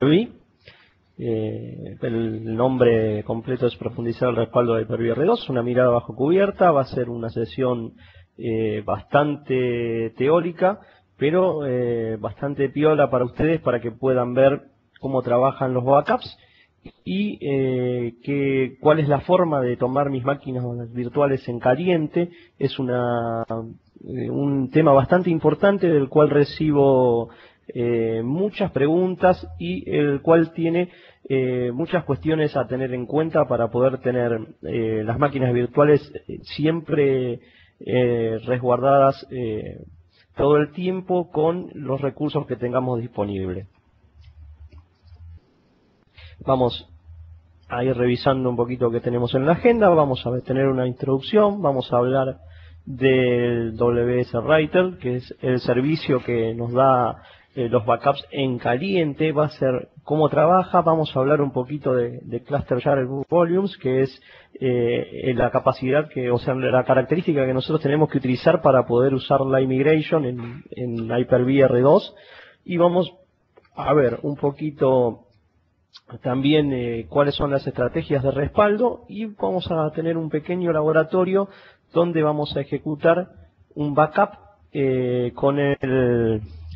Hyper-V. El nombre completo es profundizar el respaldo de Hyper-V R2, una mirada bajo cubierta. Va a ser una sesión bastante teórica, pero bastante piola para ustedes, para que puedan ver cómo trabajan los backups y cuál es la forma de tomar mis máquinas virtuales en caliente. Es un tema bastante importante, del cual recibo muchas preguntas y el cual tiene muchas cuestiones a tener en cuenta para poder tener las máquinas virtuales siempre resguardadas todo el tiempo con los recursos que tengamos disponibles. Vamos a ir revisando un poquito lo que tenemos en la agenda. Vamos a tener una introducción, vamos a hablar del WS Writer, que es el servicio que nos da los backups en caliente. Va a ser cómo trabaja. Vamos a hablar un poquito de Cluster Share Volumes, que es la capacidad la característica que nosotros tenemos que utilizar para poder usar la migration en Hyper-V R2. Y vamos a ver un poquito también cuáles son las estrategias de respaldo, y vamos a tener un pequeño laboratorio donde vamos a ejecutar un backup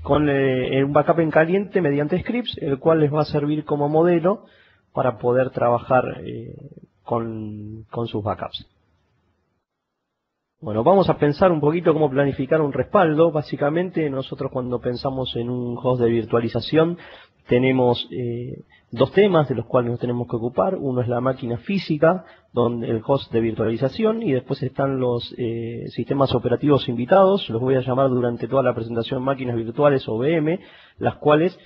un backup en caliente mediante scripts, el cual les va a servir como modelo para poder trabajar con sus backups. Bueno, vamos a pensar un poquito cómo planificar un respaldo. Básicamente, nosotros cuando pensamos en un host de virtualización tenemos dos temas de los cuales nos tenemos que ocupar. Uno es la máquina física, donde el host de virtualización, y después están los sistemas operativos invitados. Los voy a llamar durante toda la presentación máquinas virtuales o VM, las cuales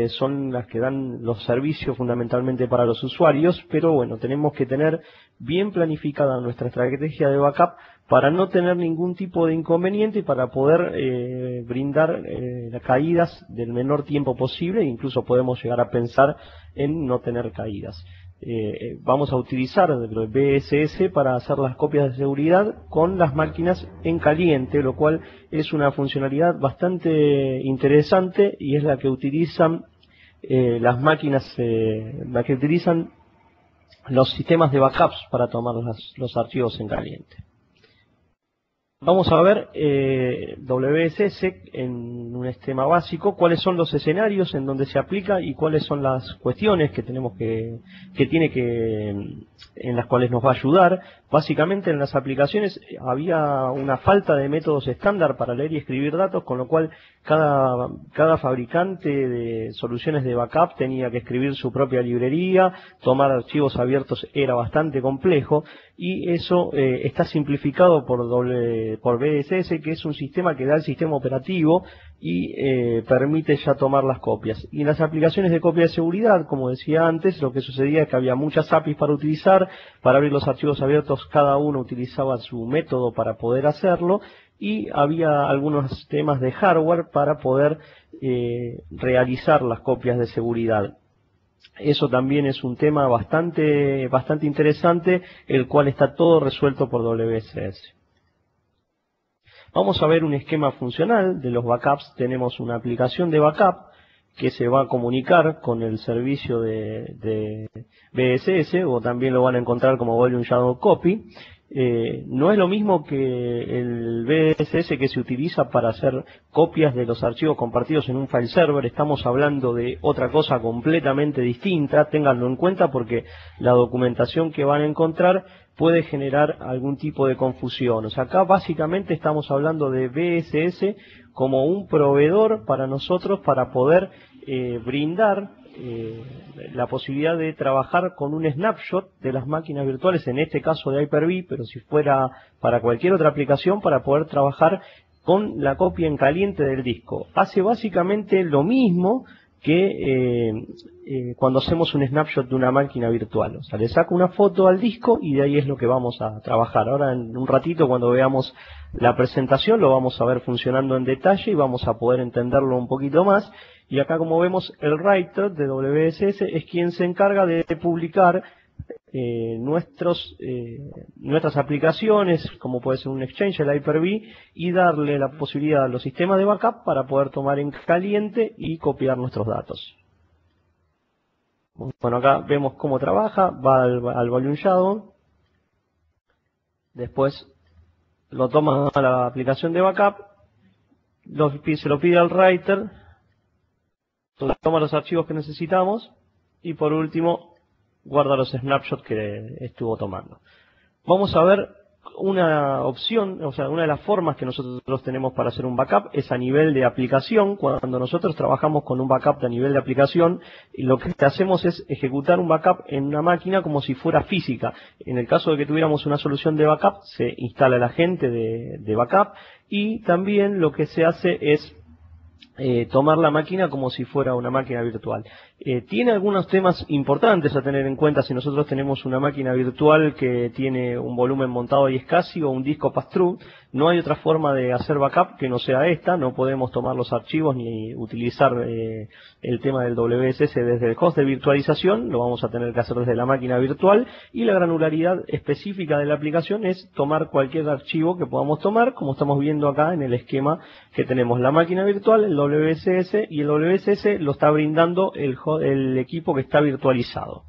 son las que dan los servicios fundamentalmente para los usuarios. Pero bueno, tenemos que tener bien planificada nuestra estrategia de backup para no tener ningún tipo de inconveniente y para poder brindar las caídas del menor tiempo posible. Incluso podemos llegar a pensar en no tener caídas. Vamos a utilizar el BSS para hacer las copias de seguridad con las máquinas en caliente, lo cual es una funcionalidad bastante interesante y es la que utilizan las máquinas, la que utilizan los sistemas de backups para tomar los archivos en caliente. Vamos a ver WSS en un esquema básico, cuáles son los escenarios en donde se aplica y cuáles son las cuestiones que tenemos en las cuales nos va a ayudar. Básicamente, en las aplicaciones había una falta de métodos estándar para leer y escribir datos, con lo cual cada fabricante de soluciones de backup tenía que escribir su propia librería. Tomar archivos abiertos era bastante complejo, y eso está simplificado por BSS, que es un sistema que da el sistema operativo y permite ya tomar las copias. Y en las aplicaciones de copia de seguridad, como decía antes, lo que sucedía es que había muchas APIs para utilizar. Para abrir los archivos abiertos, cada uno utilizaba su método para poder hacerlo, y había algunos temas de hardware para poder realizar las copias de seguridad. Eso también es un tema bastante interesante, el cual está todo resuelto por WSS. Vamos a ver un esquema funcional de los backups. Tenemos una aplicación de backup que se va a comunicar con el servicio de BSS, o también lo van a encontrar como Volume Shadow Copy. No es lo mismo que el BSS que se utiliza para hacer copias de los archivos compartidos en un file server. Estamos hablando de otra cosa completamente distinta. Ténganlo en cuenta, porque la documentación que van a encontrar puede generar algún tipo de confusión. O sea, acá básicamente estamos hablando de BSS como un proveedor para nosotros, para poder brindar la posibilidad de trabajar con un snapshot de las máquinas virtuales, en este caso de Hyper-V, pero si fuera para cualquier otra aplicación, para poder trabajar con la copia en caliente del disco. Hace básicamente lo mismo que cuando hacemos un snapshot de una máquina virtual. O sea, le saco una foto al disco y de ahí es lo que vamos a trabajar. Ahora, en un ratito, cuando veamos la presentación, lo vamos a ver funcionando en detalle y vamos a poder entenderlo un poquito más. Y acá, como vemos, el writer de WSS es quien se encarga de publicar nuestras aplicaciones, como puede ser un Exchange, el Hyper-V, y darle la posibilidad a los sistemas de backup para poder tomar en caliente y copiar nuestros datos. Bueno, acá vemos cómo trabaja, va al volume shadow, después lo toma a la aplicación de backup, se lo pide al writer, toma los archivos que necesitamos y por último guarda los snapshots que estuvo tomando. Vamos a ver una opción, o sea, una de las formas que nosotros tenemos para hacer un backup es a nivel de aplicación. Cuando nosotros trabajamos con un backup a nivel de aplicación, lo que hacemos es ejecutar un backup en una máquina como si fuera física. En el caso de que tuviéramos una solución de backup, se instala el agente de backup y también lo que se hace es tomar la máquina como si fuera una máquina virtual. Tiene algunos temas importantes a tener en cuenta si nosotros tenemos una máquina virtual que tiene un volumen montado y SCSI o un disco pass-through. No hay otra forma de hacer backup que no sea esta. No podemos tomar los archivos ni utilizar el tema del WSS desde el host de virtualización. Lo vamos a tener que hacer desde la máquina virtual y la granularidad específica de la aplicación es tomar cualquier archivo que podamos tomar, como estamos viendo acá en el esquema que tenemos la máquina virtual, el WSS, y el WSS lo está brindando el equipo que está virtualizado.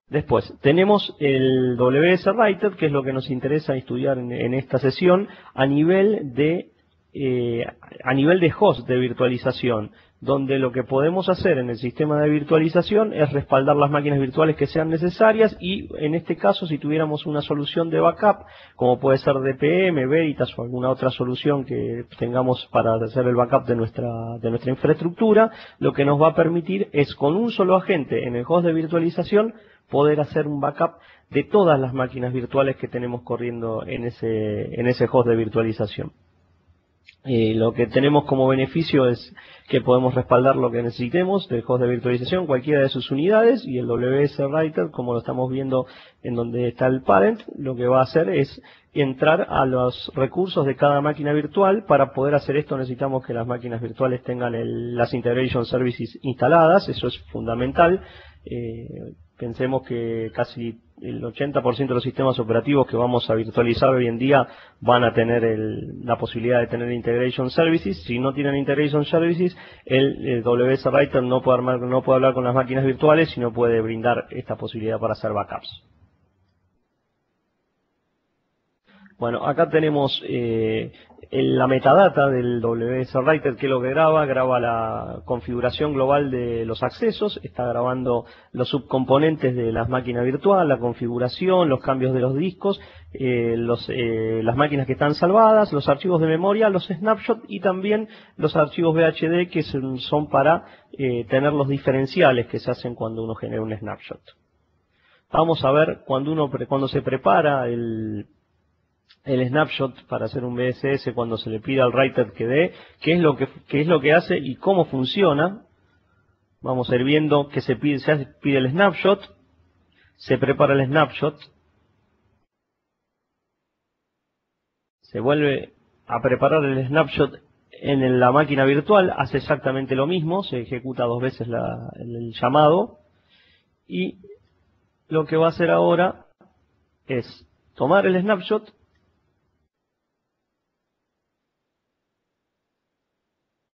Después tenemos el WS Writer, que es lo que nos interesa estudiar en esta sesión a nivel de host de virtualización, donde lo que podemos hacer en el sistema de virtualización es respaldar las máquinas virtuales que sean necesarias y en este caso si tuviéramos una solución de backup como puede ser DPM, Veritas o alguna otra solución que tengamos para hacer el backup de nuestra infraestructura, lo que nos va a permitir es con un solo agente en el host de virtualización poder hacer un backup de todas las máquinas virtuales que tenemos corriendo en ese host de virtualización. Lo que tenemos como beneficio es que podemos respaldar lo que necesitemos del host de virtualización, cualquiera de sus unidades, y el WS Writer, como lo estamos viendo en donde está el parent, lo que va a hacer es entrar a los recursos de cada máquina virtual. Para poder hacer esto necesitamos que las máquinas virtuales tengan las Integration Services instaladas, eso es fundamental. Pensemos que casi el 80% de los sistemas operativos que vamos a virtualizar hoy en día van a tener la posibilidad de tener Integration Services. Si no tienen Integration Services, el WS Writer no puede hablar con las máquinas virtuales, sino puede brindar esta posibilidad para hacer backups. Bueno, acá tenemos la metadata del WS Writer, que es lo que graba la configuración global de los accesos, está grabando los subcomponentes de la máquina virtual, la configuración, los cambios de los discos, las máquinas que están salvadas, los archivos de memoria, los snapshots y también los archivos VHD que son para tener los diferenciales que se hacen cuando uno genera un snapshot. Vamos a ver cuando se prepara el snapshot para hacer un VSS, cuando se le pide al writer que dé, qué es lo que hace y cómo funciona. Vamos a ir viendo que se pide el snapshot, se prepara el snapshot, se vuelve a preparar el snapshot en la máquina virtual, hace exactamente lo mismo, se ejecuta 2 veces el llamado y lo que va a hacer ahora es tomar el snapshot,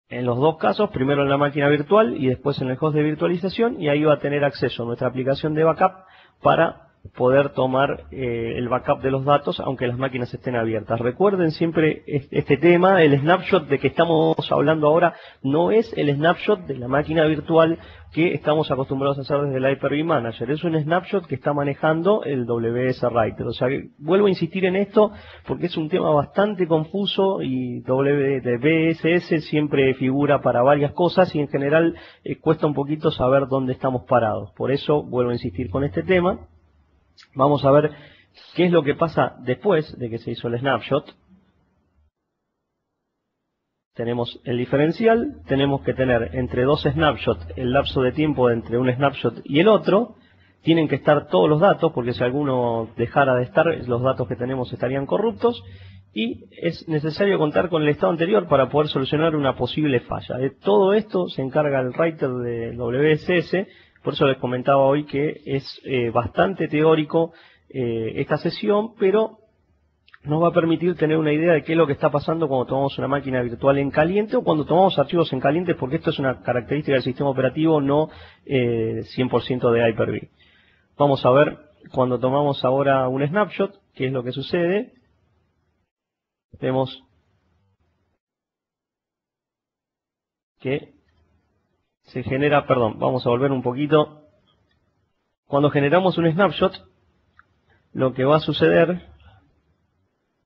en los dos casos, primero en la máquina virtual y después en el host de virtualización, y ahí va a tener acceso a nuestra aplicación de backup para poder tomar el backup de los datos aunque las máquinas estén abiertas. Recuerden siempre este tema, el snapshot de que estamos hablando ahora no es el snapshot de la máquina virtual que estamos acostumbrados a hacer desde el Hyper-V Manager, es un snapshot que está manejando el WS Writer. O sea, vuelvo a insistir en esto porque es un tema bastante confuso y WSS siempre figura para varias cosas y en general cuesta un poquito saber dónde estamos parados. Por eso vuelvo a insistir con este tema. Vamos a ver qué es lo que pasa después de que se hizo el snapshot. Tenemos el diferencial, tenemos que tener entre 2 snapshots el lapso de tiempo entre un snapshot y el otro. Tienen que estar todos los datos porque si alguno dejara de estar, los datos que tenemos estarían corruptos. Y es necesario contar con el estado anterior para poder solucionar una posible falla. De todo esto se encarga el writer de WSS. Por eso les comentaba hoy que es bastante teórico esta sesión, pero nos va a permitir tener una idea de qué es lo que está pasando cuando tomamos una máquina virtual en caliente o cuando tomamos archivos en caliente, porque esto es una característica del sistema operativo, no 100% de Hyper-V. Vamos a ver cuando tomamos ahora un snapshot, qué es lo que sucede. Vemos que se genera, perdón, vamos a volver un poquito. Cuando generamos un snapshot, lo que va a suceder,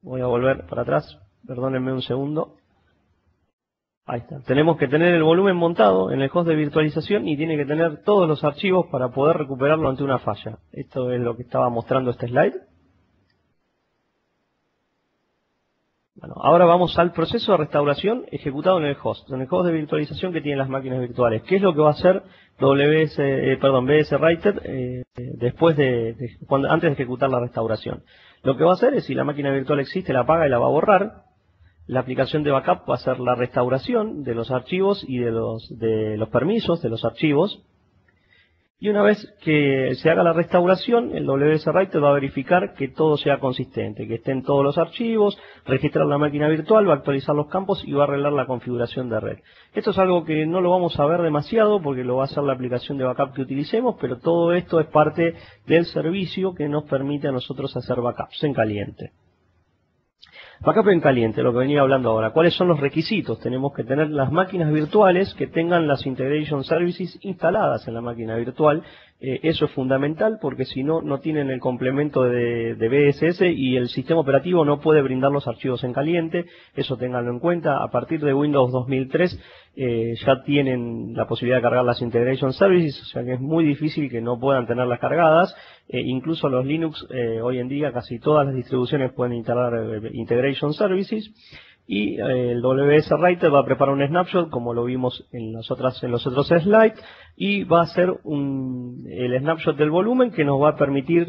voy a volver para atrás, perdónenme un segundo. Ahí está. Tenemos que tener el volumen montado en el host de virtualización y tiene que tener todos los archivos para poder recuperarlo ante una falla. Esto es lo que estaba mostrando este slide. Bueno, ahora vamos al proceso de restauración ejecutado en el host de virtualización que tienen las máquinas virtuales. ¿Qué es lo que va a hacer BS Writer después antes de ejecutar la restauración? Lo que va a hacer es, si la máquina virtual existe, la apaga y la va a borrar. La aplicación de backup va a hacer la restauración de los archivos y de los permisos de los archivos. Y una vez que se haga la restauración, el WS Writer va a verificar que todo sea consistente, que estén todos los archivos, registrar la máquina virtual, va a actualizar los campos y va a arreglar la configuración de red. Esto es algo que no lo vamos a ver demasiado porque lo va a hacer la aplicación de backup que utilicemos, pero todo esto es parte del servicio que nos permite a nosotros hacer backups en caliente. Backup en caliente, lo que venía hablando ahora. ¿Cuáles son los requisitos? Tenemos que tener las máquinas virtuales que tengan las Integration Services instaladas en la máquina virtual. Eso es fundamental porque si no, no tienen el complemento de BSS y el sistema operativo no puede brindar los archivos en caliente. Eso ténganlo en cuenta. A partir de Windows 2003 ya tienen la posibilidad de cargar las Integration Services, o sea que es muy difícil que no puedan tenerlas cargadas. Incluso los Linux, hoy en día casi todas las distribuciones pueden instalar Integration Services. Y el WS Writer va a preparar un snapshot, como lo vimos en los otros slides, y va a hacer el snapshot del volumen que nos va a permitir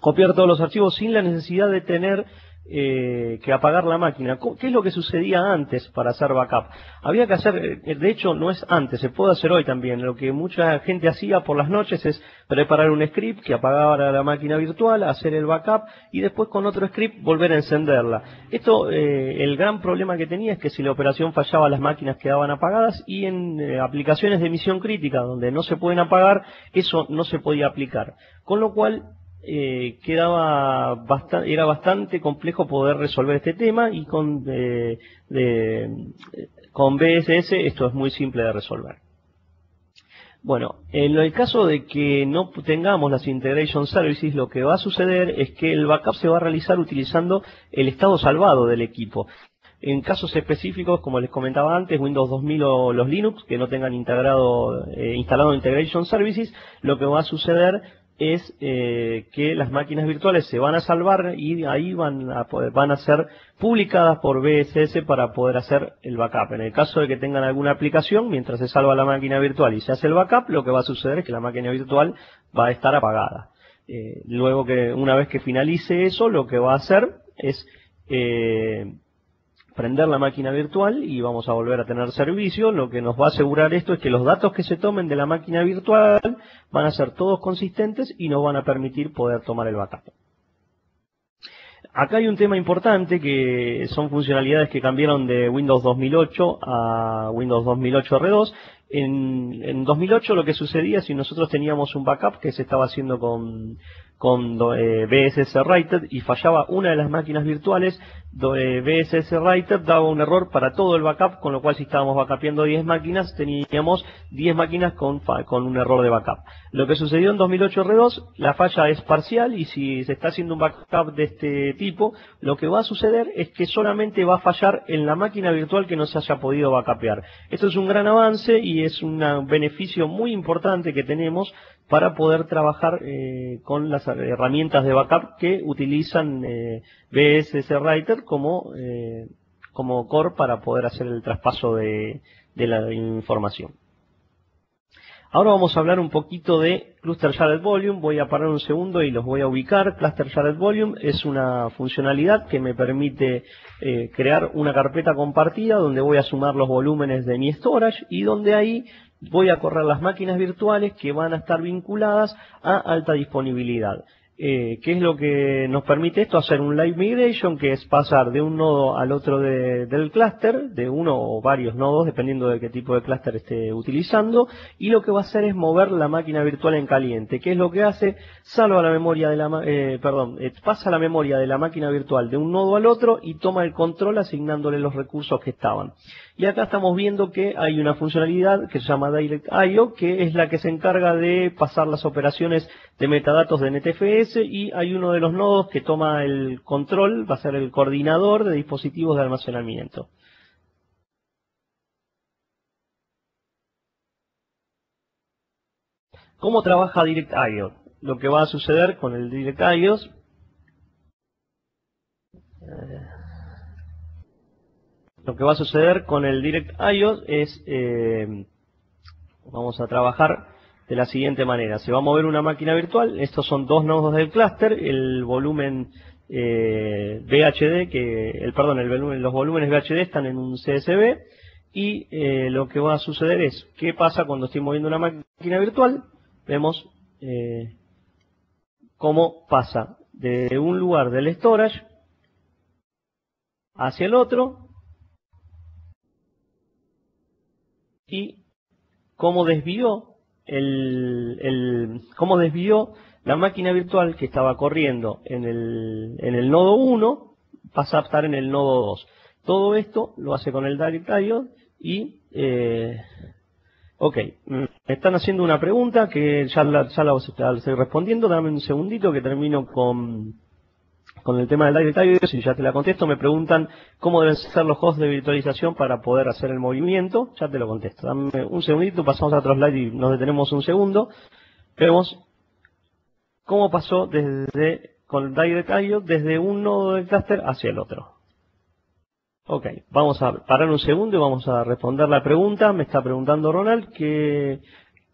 copiar todos los archivos sin la necesidad de tener que apagar la máquina. ¿Qué es lo que sucedía antes para hacer backup? Había que hacer, de hecho no es antes, se puede hacer hoy también. Lo que mucha gente hacía por las noches es preparar un script que apagaba la máquina virtual, hacer el backup y después con otro script volver a encenderla. Esto, el gran problema que tenía es que si la operación fallaba las máquinas quedaban apagadas y en aplicaciones de misión crítica donde no se pueden apagar, eso no se podía aplicar. Con lo cual era bastante complejo poder resolver este tema y con BSS esto es muy simple de resolver. Bueno, en el caso de que no tengamos las Integration Services, lo que va a suceder es que el backup se va a realizar utilizando el estado salvado del equipo. En casos específicos, como les comentaba antes, Windows 2000 o los Linux que no tengan instalado Integration Services, lo que va a suceder es que las máquinas virtuales se van a salvar y ahí van a ser publicadas por BSS para poder hacer el backup. En el caso de que tengan alguna aplicación, mientras se salva la máquina virtual y se hace el backup, lo que va a suceder es que la máquina virtual va a estar apagada. Luego que una vez que finalice eso, lo que va a hacer es prender la máquina virtual y vamos a volver a tener servicio. Lo que nos va a asegurar esto es que los datos que se tomen de la máquina virtual van a ser todos consistentes y nos van a permitir poder tomar el backup. Acá hay un tema importante que son funcionalidades que cambiaron de Windows 2008 a Windows 2008 R2. En 2008 lo que sucedía, si nosotros teníamos un backup que se estaba haciendo con BSS Writer y fallaba una de las máquinas virtuales, BSS Writer daba un error para todo el backup, con lo cual si estábamos backupeando 10 máquinas, teníamos 10 máquinas con un error de backup. Lo que sucedió en 2008 R2, la falla es parcial y si se está haciendo un backup de este tipo, lo que va a suceder es que solamente va a fallar en la máquina virtual que no se haya podido backupear. Esto es un gran avance y es un beneficio muy importante que tenemos para poder trabajar con las herramientas de backup que utilizan BSS Writer como core para poder hacer el traspaso de la información. Ahora vamos a hablar un poquito de Cluster Shared Volume. Voy a parar un segundo y los voy a ubicar. Cluster Shared Volume es una funcionalidad que me permite crear una carpeta compartida donde voy a sumar los volúmenes de mi storage y donde ahí voy a correr las máquinas virtuales que van a estar vinculadas a alta disponibilidad. ¿Qué es lo que nos permite esto? Hacer un live migration, que es pasar de un nodo al otro del clúster, de uno o varios nodos, dependiendo de qué tipo de clúster esté utilizando, y lo que va a hacer es mover la máquina virtual en caliente. ¿Qué es lo que hace? Salva la memoria de pasa la memoria de la máquina virtual de un nodo al otro y toma el control asignándole los recursos que estaban. Y acá estamos viendo que hay una funcionalidad que se llama Direct IO, que es la que se encarga de pasar las operaciones de metadatos de NTFS, y hay uno de los nodos que toma el control, va a ser el coordinador de dispositivos de almacenamiento. ¿Cómo trabaja Direct IO? Lo que va a suceder con el Direct IO es, vamos a trabajar de la siguiente manera. Se va a mover una máquina virtual. Estos son dos nodos del clúster. El volumen VHD, los volúmenes VHD están en un CSV. Y lo que va a suceder es, ¿qué pasa cuando estoy moviendo una máquina virtual? Vemos cómo pasa de un lugar del storage hacia el otro, y cómo desvió la máquina virtual que estaba corriendo en el nodo 1, pasa a estar en el nodo 2. Todo esto lo hace con el Direct IO y ok, me están haciendo una pregunta que ya la estoy respondiendo. Dame un segundito que termino con el tema del Direct IO. Si ya te la contesto, me preguntan cómo deben ser los hosts de virtualización para poder hacer el movimiento. Ya te lo contesto. Dame un segundito, pasamos a otro slide y nos detenemos un segundo. Vemos cómo pasó con el Direct IO desde un nodo del clúster hacia el otro. Ok, vamos a parar un segundo y vamos a responder la pregunta. Me está preguntando Ronald que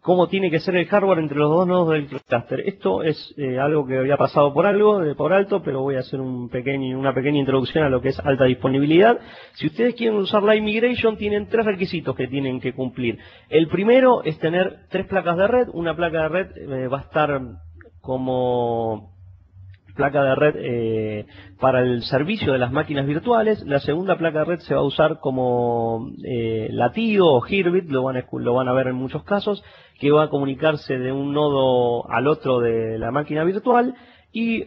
cómo tiene que ser el hardware entre los dos nodos del clúster. Esto es algo que había pasado por alto, pero voy a hacer una pequeña introducción a lo que es alta disponibilidad. Si ustedes quieren usar Live Migration, tienen tres requisitos que tienen que cumplir. El primero es tener 3 placas de red. Una placa de red va a estar como placa de red para el servicio de las máquinas virtuales. La segunda placa de red se va a usar como latido o Herbit, lo van a ver en muchos casos, que va a comunicarse de un nodo al otro de la máquina virtual. Y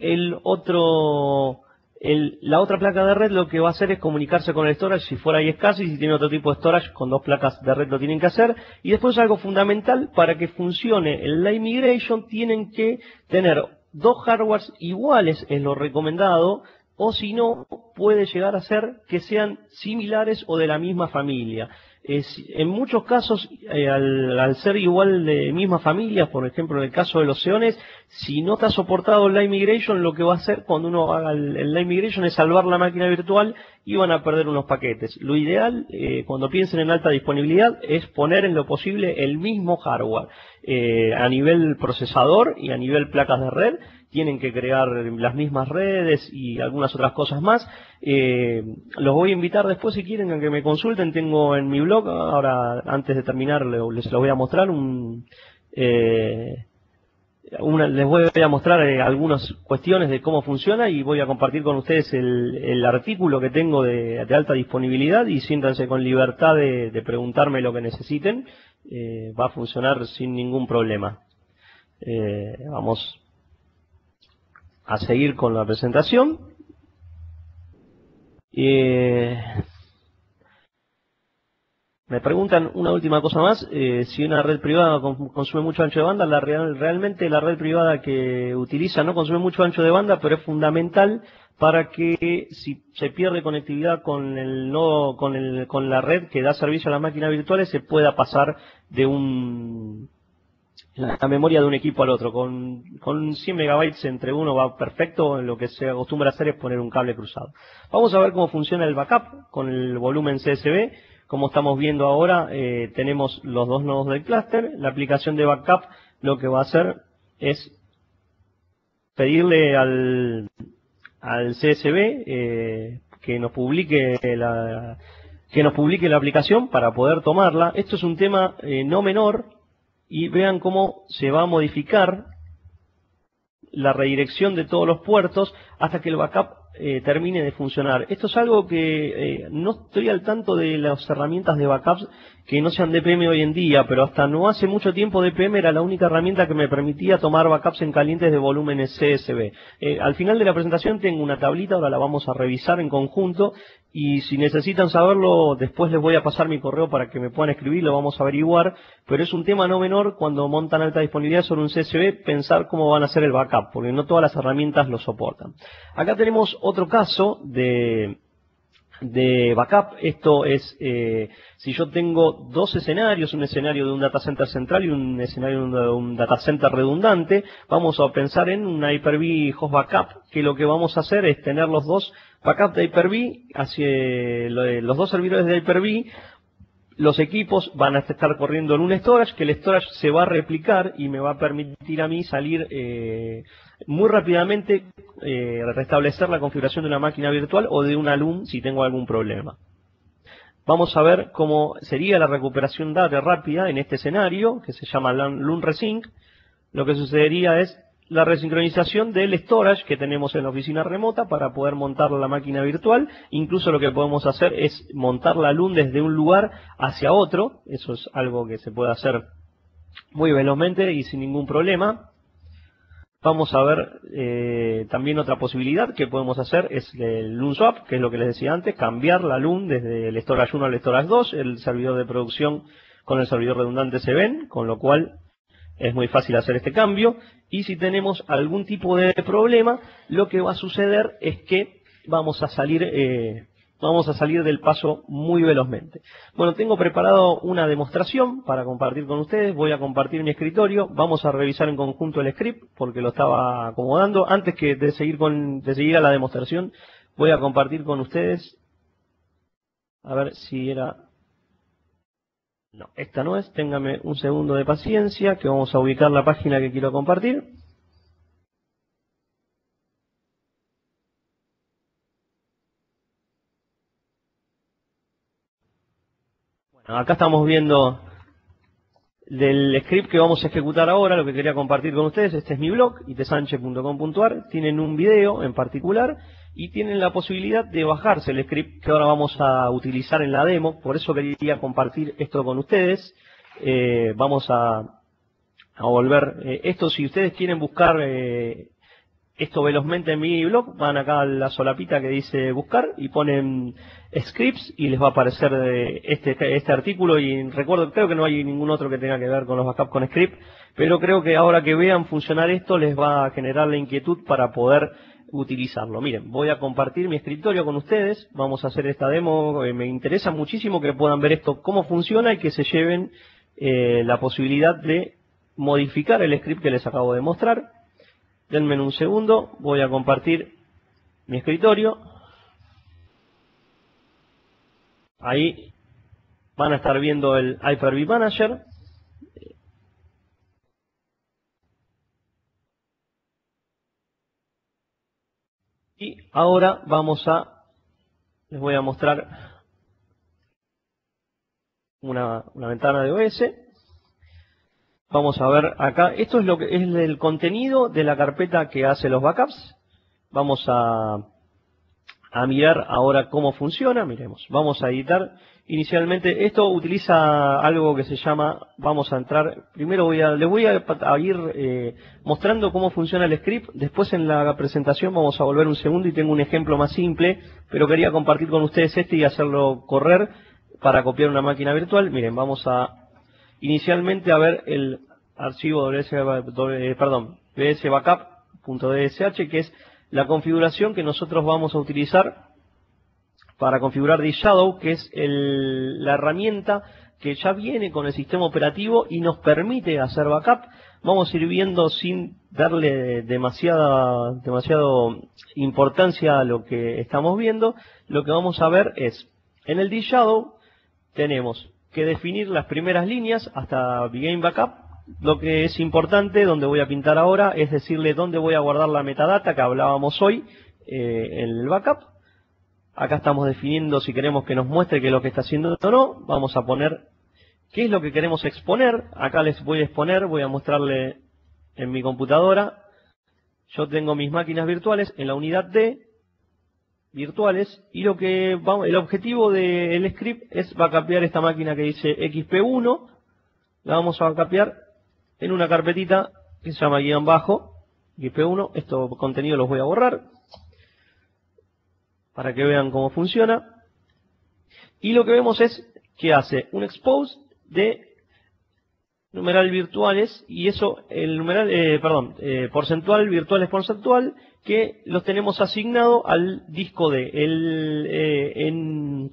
la otra placa de red lo que va a hacer es comunicarse con el storage si fuera iSCSI, y si tiene otro tipo de storage, con 2 placas de red lo tienen que hacer. Y después algo fundamental, para que funcione el Live Migration tienen que tener 2 hardwares iguales, es lo recomendado, o si no, puede llegar a ser que sean similares o de la misma familia. En muchos casos, al ser igual de misma familia, por ejemplo en el caso de los Xeones, si no está soportado el Live Migration, lo que va a hacer cuando uno haga el Live Migration es salvar la máquina virtual y van a perder unos paquetes. Lo ideal, cuando piensen en alta disponibilidad, es poner en lo posible el mismo hardware. A nivel procesador y a nivel placas de red, tienen que crear las mismas redes y algunas otras cosas más. Los voy a invitar después, si quieren, a que me consulten. Tengo en mi blog, ahora antes de terminar les voy a mostrar les voy a mostrar algunas cuestiones de cómo funciona, y voy a compartir con ustedes el artículo que tengo de alta disponibilidad, y siéntanse con libertad de preguntarme lo que necesiten. Va a funcionar sin ningún problema. Vamos a seguir con la presentación. Me preguntan una última cosa más, si una red privada consume mucho ancho de banda. Realmente la red privada que utiliza no consume mucho ancho de banda, pero es fundamental para que si se pierde conectividad con el nodo, con la red que da servicio a las máquinas virtuales, se pueda pasar de la memoria de un equipo al otro. Con 100 megabytes entre uno va perfecto. Lo que se acostumbra a hacer es poner un cable cruzado. Vamos a ver cómo funciona el backup con el volumen CSV. Como estamos viendo ahora, tenemos los dos nodos del clúster. La aplicación de backup lo que va a hacer es pedirle al CSV que nos publique la aplicación para poder tomarla. Esto es un tema no menor, y vean cómo se va a modificar la redirección de todos los puertos hasta que el backup termine de funcionar. Esto es algo que no estoy al tanto de las herramientas de backups que no sean DPM hoy en día, pero hasta no hace mucho tiempo DPM era la única herramienta que me permitía tomar backups en calientes de volúmenes CSV. Al final de la presentación tengo una tablita, ahora la vamos a revisar en conjunto, y si necesitan saberlo, después les voy a pasar mi correo para que me puedan escribir, lo vamos a averiguar, pero es un tema no menor cuando montan alta disponibilidad sobre un CSV, pensar cómo van a hacer el backup, porque no todas las herramientas lo soportan. Acá tenemos otro caso de backup. Esto es, si yo tengo dos escenarios, un escenario de un data center central y un escenario de un data center redundante, vamos a pensar en una Hyper-V host backup, que lo que vamos a hacer es tener los dos backup de Hyper-V, hacia los dos servidores de Hyper-V. Los equipos van a estar corriendo en un storage, que el storage se va a replicar y me va a permitir a mí salir muy rápidamente, restablecer la configuración de una máquina virtual o de una LUN si tengo algún problema. Vamos a ver cómo sería la recuperación data rápida en este escenario, que se llama LUN Resync. Lo que sucedería es la resincronización del storage que tenemos en la oficina remota para poder montar la máquina virtual. Incluso lo que podemos hacer es montar la LUN desde un lugar hacia otro. Eso es algo que se puede hacer muy velozmente y sin ningún problema. Vamos a ver también otra posibilidad que podemos hacer es el LUN swap, que es lo que les decía antes, cambiar la LUN desde el storage 1 al storage 2, el servidor de producción con el servidor redundante se ven, con lo cual es muy fácil hacer este cambio. Y si tenemos algún tipo de problema, lo que va a suceder es que vamos a salir del paso muy velozmente. Bueno, tengo preparado una demostración para compartir con ustedes. Voy a compartir mi escritorio. Vamos a revisar en conjunto el script porque lo estaba acomodando. Antes de seguir a la demostración, voy a compartir con ustedes. A ver si era... No, esta no es. Ténganme un segundo de paciencia que vamos a ubicar la página que quiero compartir. Bueno, acá estamos viendo del script que vamos a ejecutar ahora, lo que quería compartir con ustedes. Este es mi blog, itesanche.com.ar. Tienen un video en particular y tienen la posibilidad de bajarse el script que ahora vamos a utilizar en la demo. Por eso quería compartir esto con ustedes. Vamos a volver esto. Si ustedes quieren buscar esto velozmente en mi blog, van acá a la solapita que dice buscar y ponen scripts y les va a aparecer este artículo. Y recuerdo, creo que no hay ningún otro que tenga que ver con los backups con script, pero creo que ahora que vean funcionar esto les va a generar la inquietud para poder utilizarlo. Miren, voy a compartir mi escritorio con ustedes, vamos a hacer esta demo. Me interesa muchísimo que puedan ver esto, cómo funciona, y que se lleven la posibilidad de modificar el script que les acabo de mostrar. Denme un segundo, voy a compartir mi escritorio. Ahí van a estar viendo el Hyper-V Manager. Y ahora les voy a mostrar una ventana de OS. Vamos a ver acá, esto es lo que es el contenido de la carpeta que hace los backups. Vamos a mirar ahora cómo funciona. Miremos, vamos a editar. Inicialmente esto utiliza algo que se llama, vamos a entrar, primero les voy a ir mostrando cómo funciona el script. Después en la presentación vamos a volver un segundo y tengo un ejemplo más simple, pero quería compartir con ustedes y hacerlo correr para copiar una máquina virtual. Miren, vamos a inicialmente a ver el archivo bsbackup.dsh, que es la configuración que nosotros vamos a utilizar para configurar DShadow, que es la herramienta que ya viene con el sistema operativo y nos permite hacer backup. Vamos a ir viendo sin darle demasiado importancia a lo que estamos viendo. Lo que vamos a ver es, en el DShadow tenemos que definir las primeras líneas hasta Begin Backup. Lo que es importante, donde voy a pintar ahora, es decirle dónde voy a guardar la metadata que hablábamos hoy en el backup. Acá estamos definiendo si queremos que nos muestre qué es lo que está haciendo o no. Vamos a poner qué es lo que queremos exponer. Acá les voy a exponer, voy a mostrarle en mi computadora yo tengo mis máquinas virtuales en la unidad D, virtuales, y el objetivo del script es backupear esta máquina que dice XP1, la vamos a backupear en una carpetita que se llama guión bajo, XP1, estos contenidos los voy a borrar, para que vean cómo funciona. Y lo que vemos es que hace un expose de numeral virtuales, y eso, el numeral, porcentual, virtuales porcentual, que los tenemos asignado al disco D.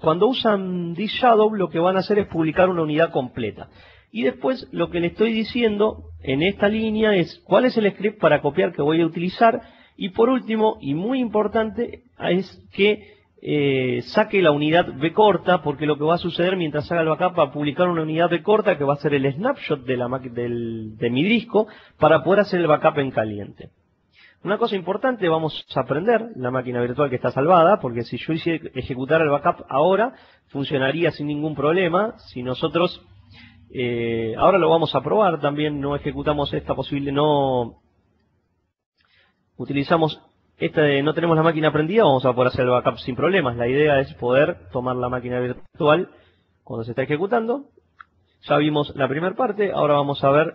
Cuando usan DiskShadow, lo que van a hacer es publicar una unidad completa. Y después lo que le estoy diciendo en esta línea es cuál es el script para copiar que voy a utilizar. Y por último, y muy importante, es que saque la unidad B corta, porque lo que va a suceder mientras haga el backup va a publicar una unidad B corta que va a ser el snapshot de mi disco para poder hacer el backup en caliente. Una cosa importante, vamos a aprender la máquina virtual que está salvada, porque si yo ejecutara el backup ahora, funcionaría sin ningún problema. Si nosotros, ahora lo vamos a probar también, no ejecutamos esta posible, no utilizamos no tenemos la máquina prendida, vamos a poder hacer el backup sin problemas. La idea es poder tomar la máquina virtual cuando se está ejecutando. Ya vimos la primera parte, ahora vamos a ver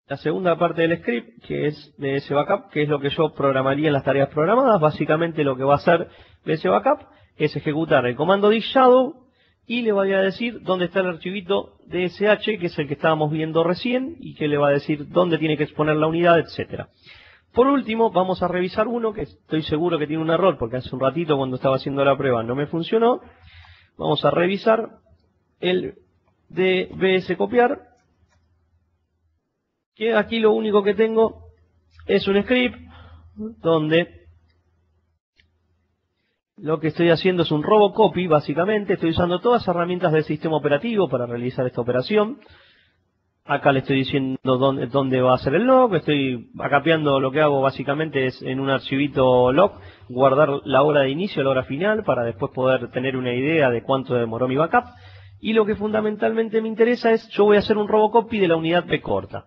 la segunda parte del script, que es de ese backup, que es lo que yo programaría en las tareas programadas. Básicamente lo que va a hacer de ese backup es ejecutar el comando DiskShadow y le voy a decir dónde está el archivito DSH, que es el que estábamos viendo recién, y que le va a decir dónde tiene que exponer la unidad, etcétera. Por último, vamos a revisar uno que estoy seguro que tiene un error, porque hace un ratito cuando estaba haciendo la prueba no me funcionó. Vamos a revisar el DBS copiar, que aquí lo único que tengo es un script donde lo que estoy haciendo es un robocopy, básicamente. Estoy usando todas las herramientas del sistema operativo para realizar esta operación. Acá le estoy diciendo dónde va a ser el log. Estoy backupeando, lo que hago básicamente es en un archivito log, guardar la hora de inicio, la hora final, para después poder tener una idea de cuánto demoró mi backup. Y lo que fundamentalmente me interesa es, yo voy a hacer un robocopy de la unidad B corta.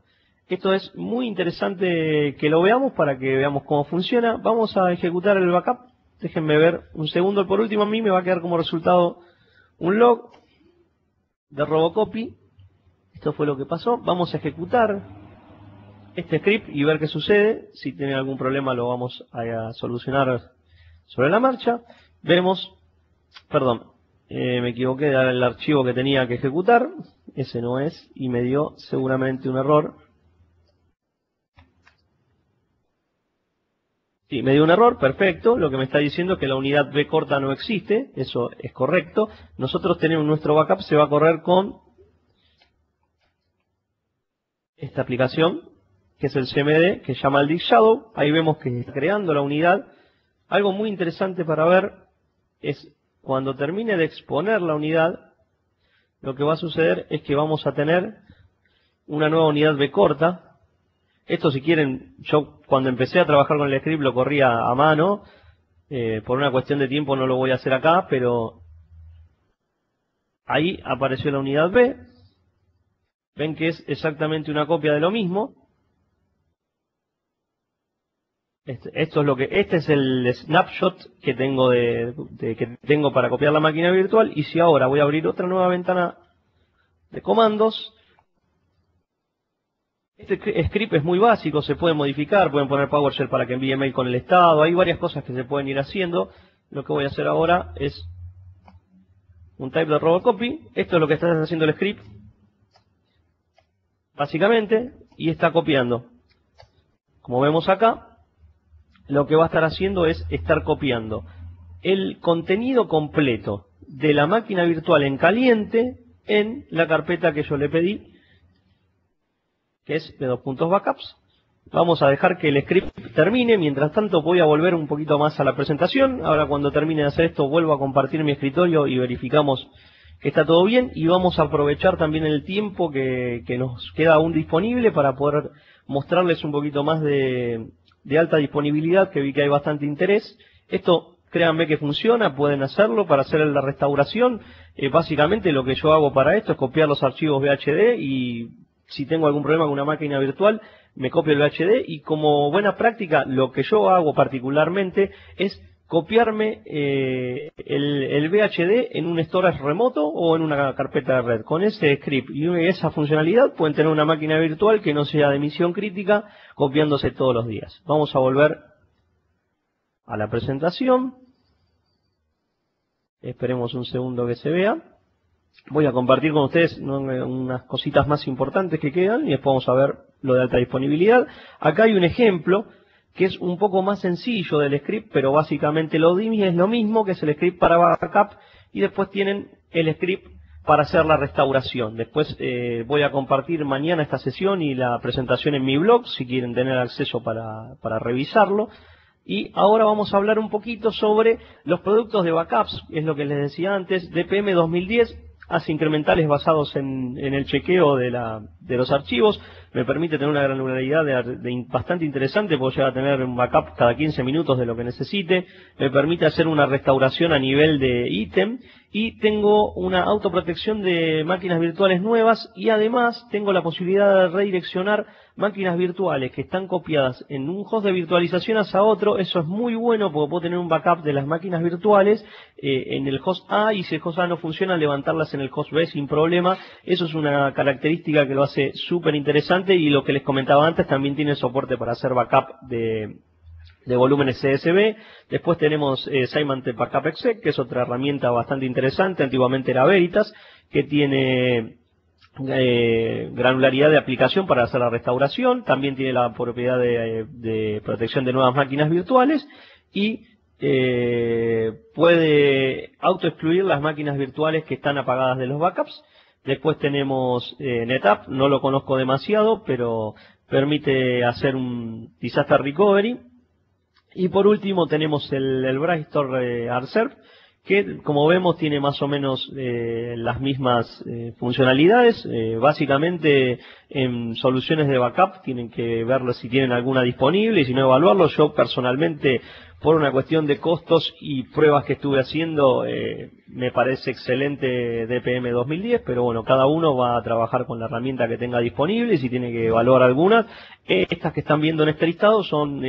Esto es muy interesante que lo veamos para que veamos cómo funciona. Vamos a ejecutar el backup. Déjenme ver un segundo. Por último, a mí me va a quedar como resultado un log de robocopy. Esto fue lo que pasó. Vamos a ejecutar este script y ver qué sucede. Si tiene algún problema lo vamos a solucionar sobre la marcha. Veremos, me equivoqué, era el archivo que tenía que ejecutar. Ese no es, y me dio seguramente un error. Sí, me dio un error, perfecto. Lo que me está diciendo es que la unidad B corta no existe. Eso es correcto. Nosotros tenemos nuestro backup, se va a correr con esta aplicación, que es el CMD, que se llama el DiskShadow. Ahí vemos que está creando la unidad. Algo muy interesante para ver es cuando termine de exponer la unidad, lo que va a suceder es que vamos a tener una nueva unidad B corta. Esto, si quieren, yo cuando empecé a trabajar con el script lo corría a mano. Por una cuestión de tiempo no lo voy a hacer acá, pero ahí apareció la unidad B. Ven que es exactamente una copia de lo mismo. Este es el snapshot que tengo que tengo para copiar la máquina virtual. Y si ahora voy a abrir otra nueva ventana de comandos, este script es muy básico, se puede modificar, pueden poner PowerShell para que envíe mail con el estado, hay varias cosas que se pueden ir haciendo. Lo que voy a hacer ahora es un type de robocopy. Esto es lo que está haciendo el script, básicamente, y está copiando. Como vemos acá, lo que va a estar haciendo es estar copiando el contenido completo de la máquina virtual en caliente en la carpeta que yo le pedí, que es de backups. Vamos a dejar que el script termine. Mientras tanto voy a volver un poquito más a la presentación. Ahora cuando termine de hacer esto vuelvo a compartir mi escritorio y verificamos que está todo bien. Y vamos a aprovechar también el tiempo que nos queda aún disponible para poder mostrarles un poquito más de alta disponibilidad, que vi que hay bastante interés. Esto, créanme que funciona, pueden hacerlo para hacer la restauración. Básicamente lo que yo hago para esto es copiar los archivos VHD y si tengo algún problema con una máquina virtual, me copio el VHD y como buena práctica, lo que yo hago particularmente es copiarme el VHD en un storage remoto o en una carpeta de red. Con ese script y esa funcionalidad pueden tener una máquina virtual que no sea de misión crítica, copiándose todos los días. Vamos a volver a la presentación. Esperemos un segundo que se vea. Voy a compartir con ustedes unas cositas más importantes que quedan y después vamos a ver lo de alta disponibilidad. Acá hay un ejemplo que es un poco más sencillo del script, pero básicamente lo DIMI es lo mismo, que es el script para backup, y después tienen el script para hacer la restauración. Después voy a compartir mañana esta sesión y la presentación en mi blog, si quieren tener acceso para revisarlo. Y ahora vamos a hablar un poquito sobre los productos de backups, es lo que les decía antes. DPM 2010 hace incrementales basados en el chequeo de los archivos. Me permite tener una granularidad bastante interesante, puedo llegar a tener un backup cada 15 minutos de lo que necesite. Me permite hacer una restauración a nivel de ítem y tengo una autoprotección de máquinas virtuales nuevas y además tengo la posibilidad de redireccionar máquinas virtuales que están copiadas en un host de virtualización hacia otro. Eso es muy bueno porque puedo tener un backup de las máquinas virtuales en el host A, y si el host A no funciona, levantarlas en el host B sin problema. Eso es una característica que lo hace súper interesante, y lo que les comentaba antes, también tiene soporte para hacer backup de volúmenes CSV. Después tenemos Symantec Backup Exec, que es otra herramienta bastante interesante. Antiguamente era Veritas, que tiene granularidad de aplicación para hacer la restauración. También tiene la propiedad de protección de nuevas máquinas virtuales y puede autoexcluir las máquinas virtuales que están apagadas de los backups. Después tenemos NetApp, no lo conozco demasiado, pero permite hacer un disaster recovery. Y por último tenemos el Brightstore ArcServe, que como vemos tiene más o menos las mismas funcionalidades. Básicamente en soluciones de backup tienen que verlo si tienen alguna disponible y si no, evaluarlo. Yo personalmente, por una cuestión de costos y pruebas que estuve haciendo, me parece excelente DPM 2010, pero bueno, cada uno va a trabajar con la herramienta que tenga disponible y si tiene que evaluar algunas. Estas que están viendo en este listado son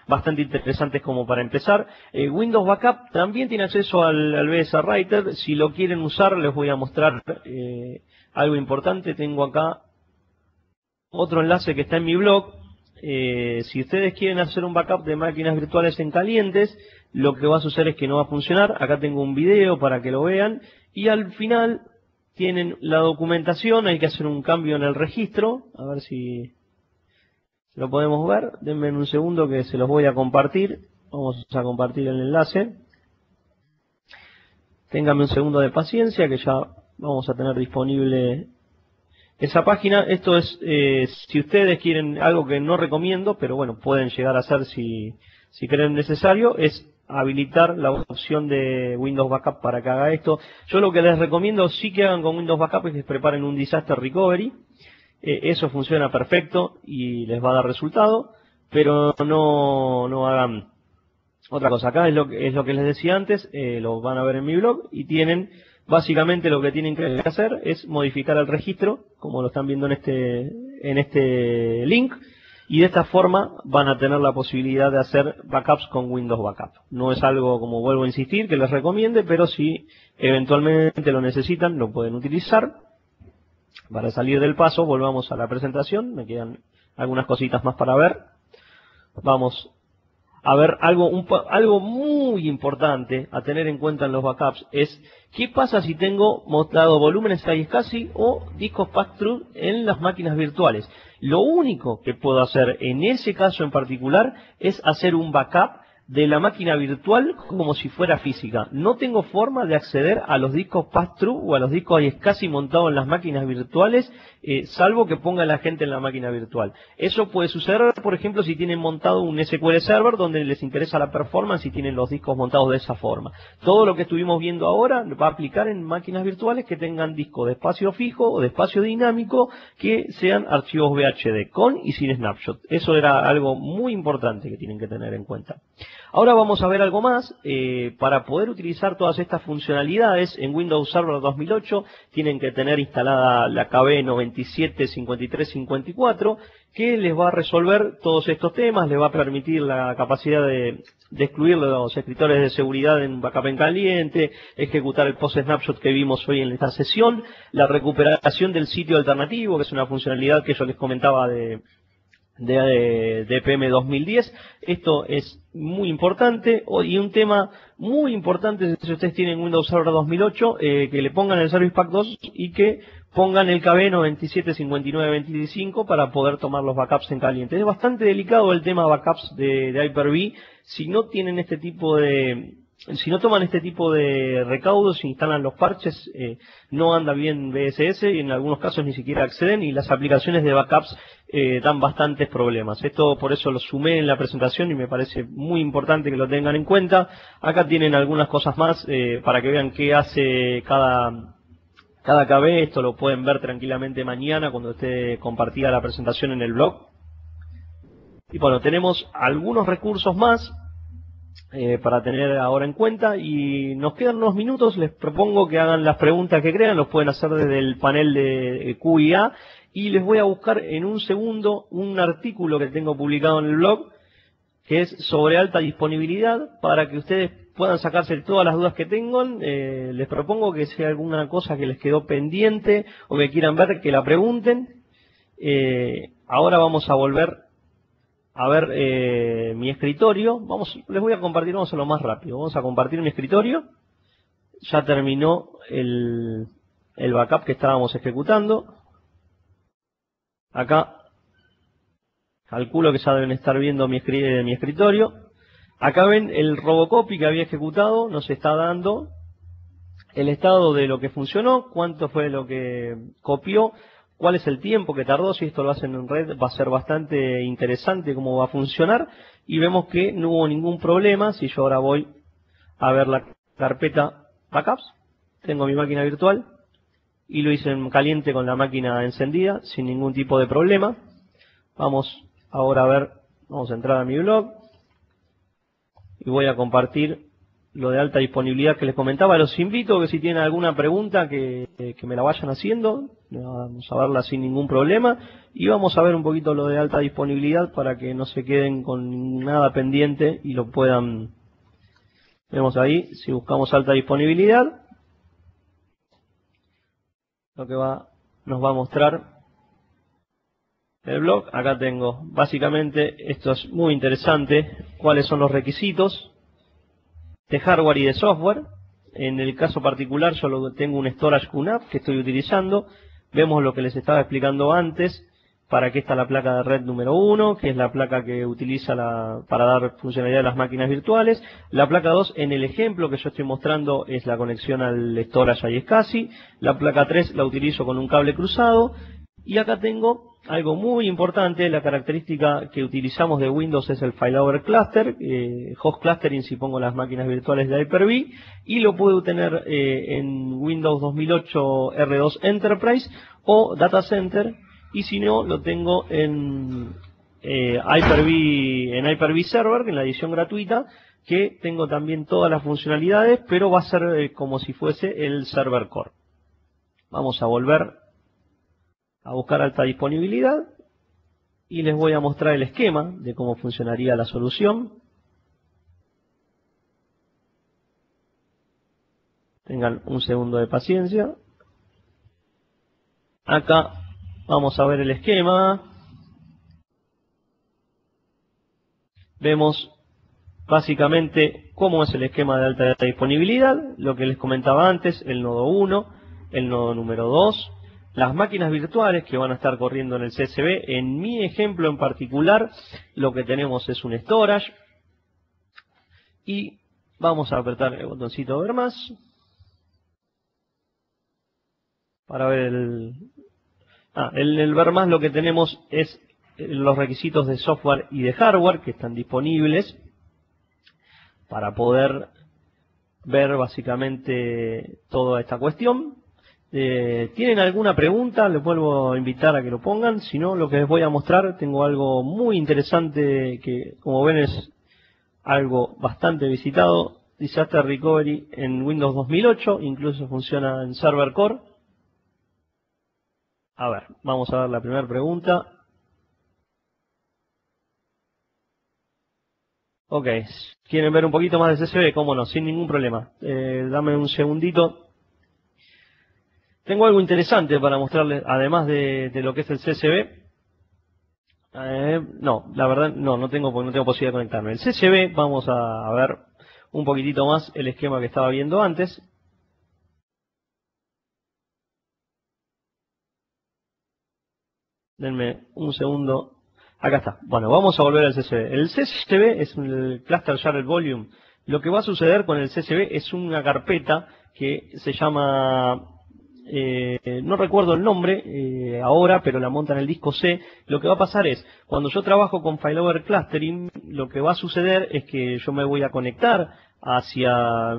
bastante interesantes como para empezar. Windows Backup también tiene acceso al BS Writer. Si lo quieren usar, les voy a mostrar algo importante. Tengo acá otro enlace que está en mi blog. Si ustedes quieren hacer un backup de máquinas virtuales en calientes, lo que va a suceder es que no va a funcionar. Acá tengo un video para que lo vean y al final tienen la documentación. Hay que hacer un cambio en el registro, a ver si lo podemos ver. Denme un segundo que se los voy a compartir. Vamos a compartir el enlace. Ténganme un segundo de paciencia que ya vamos a tener disponible esa página. Esto es, si ustedes quieren algo que no recomiendo, pero bueno, pueden llegar a hacer si creen necesario, es habilitar la opción de Windows Backup para que haga esto. Yo lo que les recomiendo sí que hagan con Windows Backup es que preparen un Disaster Recovery. Eso funciona perfecto y les va a dar resultado, pero no hagan otra cosa. Acá es lo que les decía antes, lo van a ver en mi blog y tienen... Básicamente lo que tienen que hacer es modificar el registro, como lo están viendo en este link, y de esta forma van a tener la posibilidad de hacer backups con Windows Backup. No es algo, como vuelvo a insistir, que les recomiende, pero si eventualmente lo necesitan, lo pueden utilizar. Para salir del paso, volvamos a la presentación. Me quedan algunas cositas más para ver. Vamos a ver algo muy importante a tener en cuenta en los backups es qué pasa si tengo montado volúmenes iSCSI o discos pass-through en las máquinas virtuales. Lo único que puedo hacer en ese caso en particular es hacer un backup de la máquina virtual como si fuera física. No tengo forma de acceder a los discos pass-through o a los discos iSCSI montados en las máquinas virtuales, salvo que ponga la gente en la máquina virtual. Eso puede suceder, por ejemplo, si tienen montado un SQL Server donde les interesa la performance y tienen los discos montados de esa forma. Todo lo que estuvimos viendo ahora va a aplicar en máquinas virtuales que tengan discos de espacio fijo o de espacio dinámico que sean archivos VHD, con y sin snapshot. Eso era algo muy importante que tienen que tener en cuenta. Ahora vamos a ver algo más. Para poder utilizar todas estas funcionalidades en Windows Server 2008 tienen que tener instalada la KB 975354, que les va a resolver todos estos temas, les va a permitir la capacidad de excluir los escritores de seguridad en backup en caliente, ejecutar el post snapshot que vimos hoy en esta sesión, la recuperación del sitio alternativo, que es una funcionalidad que yo les comentaba de DPM 2010. Esto es muy importante, y un tema muy importante si ustedes tienen Windows Server 2008, que le pongan el Service Pack 2 y que pongan el KB 975925 para poder tomar los backups en caliente. Es bastante delicado el tema backups de Hyper-V. Si no tienen este tipo de... Si no toman este tipo de recaudos, instalan los parches, no anda bien BSS y en algunos casos ni siquiera acceden, y las aplicaciones de backups dan bastantes problemas. Esto por eso lo sumé en la presentación y me parece muy importante que lo tengan en cuenta. Acá tienen algunas cosas más para que vean qué hace cada KB. Esto lo pueden ver tranquilamente mañana cuando esté compartida la presentación en el blog. Y bueno, tenemos algunos recursos más para tener ahora en cuenta, y nos quedan unos minutos. Les propongo que hagan las preguntas que crean, los pueden hacer desde el panel de Q&A, y les voy a buscar en un segundo un artículo que tengo publicado en el blog que es sobre alta disponibilidad, para que ustedes puedan sacarse todas las dudas que tengan. Les propongo que si hay alguna cosa que les quedó pendiente o que quieran ver, que la pregunten. Ahora vamos a volver a ver mi escritorio. Les voy a compartir, vamos a lo más rápido. Vamos a compartir mi escritorio. Ya terminó el backup que estábamos ejecutando. Acá calculo que ya deben estar viendo mi escritorio. Acá ven el Robocopy que había ejecutado, nos está dando el estado de lo que funcionó, cuánto fue lo que copió, cuál es el tiempo que tardó. Si esto lo hacen en red va a ser bastante interesante cómo va a funcionar, y vemos que no hubo ningún problema. Si yo ahora voy a ver la carpeta backups, tengo mi máquina virtual y lo hice en caliente con la máquina encendida sin ningún tipo de problema. Vamos ahora a ver, vamos a entrar a mi blog y voy a compartir lo de alta disponibilidad que les comentaba. Los invito a que si tienen alguna pregunta que me la vayan haciendo, vamos a verla sin ningún problema, y vamos a ver un poquito lo de alta disponibilidad para que no se queden con nada pendiente y lo puedan. Vemos ahí, si buscamos alta disponibilidad, lo que nos va a mostrar el blog. Acá tengo, básicamente, esto es muy interesante, cuáles son los requisitos de hardware y de software. En el caso particular yo tengo un storage QNAP que estoy utilizando. Vemos lo que les estaba explicando antes, para qué está la placa de red número 1, que es la placa que utiliza para dar funcionalidad a las máquinas virtuales. La placa 2, en el ejemplo que yo estoy mostrando, es la conexión al storage iSCSI. La placa 3 la utilizo con un cable cruzado. Y acá tengo algo muy importante, la característica que utilizamos de Windows es el Failover Cluster, Host Clustering si pongo las máquinas virtuales de Hyper-V, y lo puedo tener en Windows 2008 R2 Enterprise o Data Center, y si no, lo tengo en Hyper-V Server, en la edición gratuita, que tengo también todas las funcionalidades, pero va a ser como si fuese el Server Core. Vamos a volver a buscar alta disponibilidad y les voy a mostrar el esquema de cómo funcionaría la solución. Tengan un segundo de paciencia. Acá vamos a ver el esquema. Vemos básicamente cómo es el esquema de alta disponibilidad, lo que les comentaba antes, el nodo 1, el nodo número 2, las máquinas virtuales que van a estar corriendo en el CSV. En mi ejemplo en particular, lo que tenemos es un storage. Y vamos a apretar el botoncito de ver más para ver el ver más. Lo que tenemos es los requisitos de software y de hardware que están disponibles para poder ver básicamente toda esta cuestión. ¿Tienen alguna pregunta? Les vuelvo a invitar a que lo pongan. Si no, lo que les voy a mostrar, tengo algo muy interesante que, como ven, es algo bastante visitado, Disaster Recovery en Windows 2008, incluso funciona en Server Core. A ver, vamos a ver la primera pregunta. Ok, ¿quieren ver un poquito más de CSV? Cómo no, sin ningún problema. Dame un segundito. Tengo algo interesante para mostrarles, además de lo que es el CSV. No, la verdad no tengo posibilidad de conectarme. El CSV, vamos a ver un poquitito más el esquema que estaba viendo antes. Denme un segundo. Acá está. Bueno, vamos a volver al CSV. El CSV es el Cluster Shared Volume. Lo que va a suceder con el CSV es una carpeta que se llama, no recuerdo el nombre ahora, pero la monta en el disco C. Lo que va a pasar es, cuando yo trabajo con Failover Clustering, lo que va a suceder es que yo me voy a conectar hacia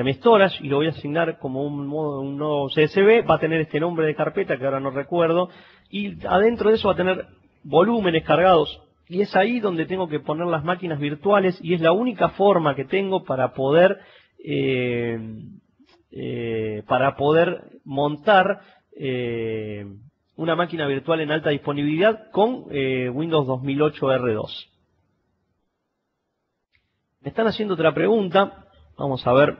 mi storage y lo voy a asignar como un nodo CSV. Va a tener este nombre de carpeta que ahora no recuerdo, y adentro de eso va a tener volúmenes cargados, y es ahí donde tengo que poner las máquinas virtuales, y es la única forma que tengo para poder montar una máquina virtual en alta disponibilidad con Windows 2008 R2. Me están haciendo otra pregunta. Vamos a ver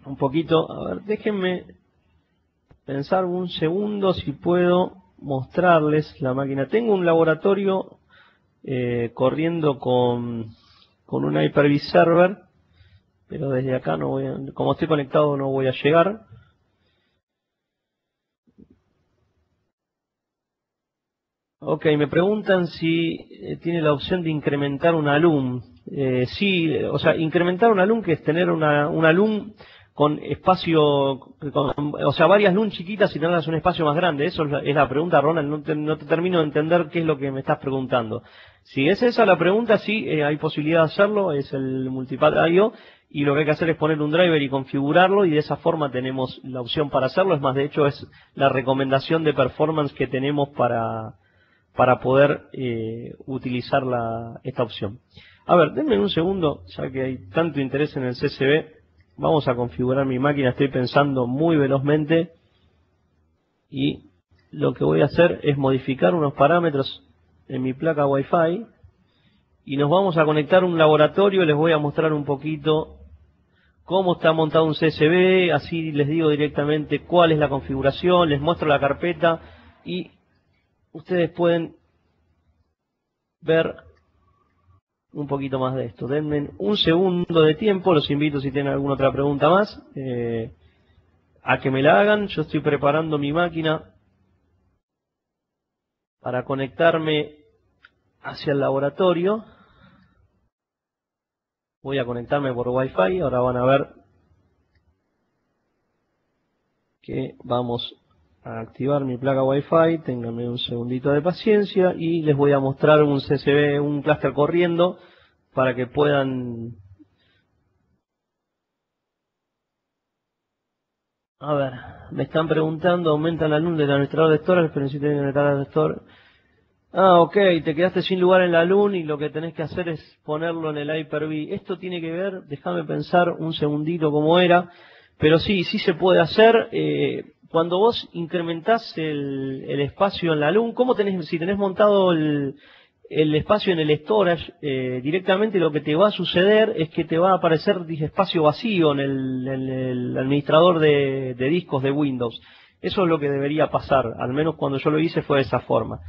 un poquito. A ver, déjenme pensar un segundo si puedo mostrarles la máquina. Tengo un laboratorio corriendo con un Hyper-V Server, pero desde acá no voy a, como estoy conectado no voy a llegar. Ok, me preguntan si tiene la opción de incrementar un alum. Sí, o sea, incrementar un alum, que es tener un alum con espacio, o sea, varias LUN chiquitas y tenerlas en un espacio más grande. Eso es la pregunta, Ronald. No te termino de entender qué es lo que me estás preguntando. Si es esa la pregunta, sí, hay posibilidad de hacerlo. Es el Multipath I/O, y lo que hay que hacer es poner un driver y configurarlo, y de esa forma tenemos la opción para hacerlo. Es más, de hecho, es la recomendación de performance que tenemos para poder utilizar esta opción. A ver, denme un segundo, ya que hay tanto interés en el CSV. Vamos a configurar mi máquina. Estoy pensando muy velozmente, y lo que voy a hacer es modificar unos parámetros en mi placa Wi-Fi, y nos vamos a conectar a un laboratorio. Les voy a mostrar un poquito cómo está montado un CSV, así les digo directamente cuál es la configuración, les muestro la carpeta y ustedes pueden ver un poquito más de esto. Denme un segundo de tiempo, los invito, si tienen alguna otra pregunta más, a que me la hagan. Yo estoy preparando mi máquina para conectarme hacia el laboratorio. Voy a conectarme por Wi-Fi, ahora van a ver que vamos a activar mi placa Wi-Fi. Ténganme un segundito de paciencia y les voy a mostrar un CSV, un clúster corriendo, para que puedan... A ver, me están preguntando, aumentan la LUN del administrador de storage, pero necesitan administrador de storage. Ah, ok, te quedaste sin lugar en la LUN y lo que tenés que hacer es ponerlo en el Hyper-V. Esto tiene que ver, déjame pensar un segundito cómo era, pero sí se puede hacer. Cuando vos incrementás el espacio en la LUN, si tenés montado el espacio en el storage, directamente lo que te va a suceder es que te va a aparecer espacio vacío en el administrador de discos de Windows. Eso es lo que debería pasar, al menos cuando yo lo hice fue de esa forma.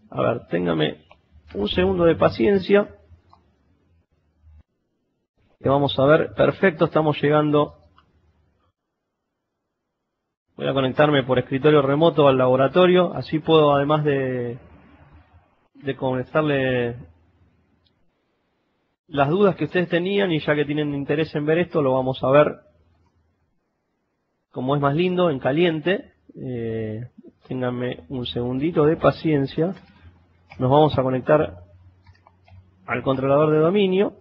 A ver, téngame un segundo de paciencia, que vamos a ver. Perfecto, estamos llegando. Voy a conectarme por escritorio remoto al laboratorio, así puedo, además de conectarle las dudas que ustedes tenían, y ya que tienen interés en ver esto, lo vamos a ver como es más lindo, en caliente. Ténganme un segundito de paciencia. Nos vamos a conectar al controlador de dominio.